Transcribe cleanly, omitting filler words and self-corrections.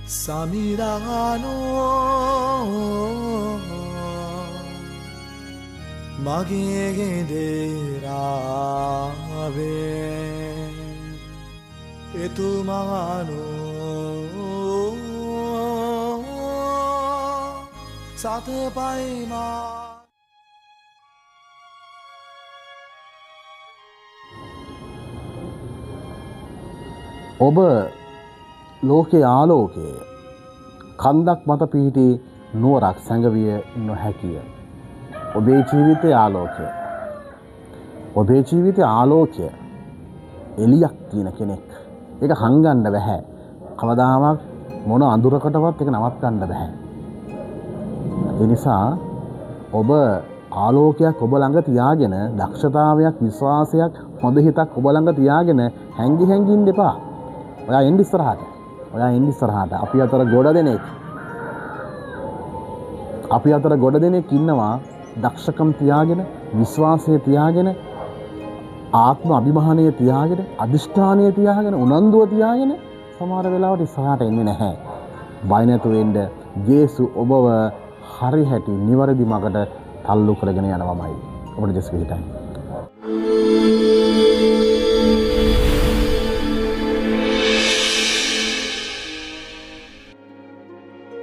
සමිරානෝ මගේ ගෙදරාවේ එතුමානෝ සතපයිමා ඔබ ලෝකයේ ආලෝකය කන්දක් මත පිහිටි නුවරක් සැඟවිය නොහැකිය. ඔබේ ජීවිතයේ ආලෝකය. ඔබේ ජීවිතයේ ආලෝකය එළියක් තියෙන කෙනෙක්. ඒක හංගන්න බෑ. කවදාවත් මොන අඳුරකටවත් ඒක නවත්තන්න බෑ. ඒ නිසා ඔබ ආලෝකයක් ඔබ ළඟ තියාගෙන දක්ෂතාවයක් විශ්වාසයක් හොඳ හිතක් ඔබ ළඟ තියාගෙන හැංගි හැංගි ඉන්න එපා. ඔයා එන්න ඉස්සරහට. අපි අතර ගොඩ දෙනෙක් ඉන්නවා දක්ෂකම් තියාගෙන විශ්වාසය තියාගෙන ආත්ම අභිමානය තියාගෙන අදිෂ්ඨානය තියාගෙන උනන්දුව තියාගෙන සමහර වෙලාවට ඉස්සරහට එන්නේ නැහැ. බය නැතුව එන්න. ජේසු ඔබව හරි හැටි නිවැරදි මගට තල්ලු කරගෙන යනවාමයි. ඔබට ජෙස් පිටයි.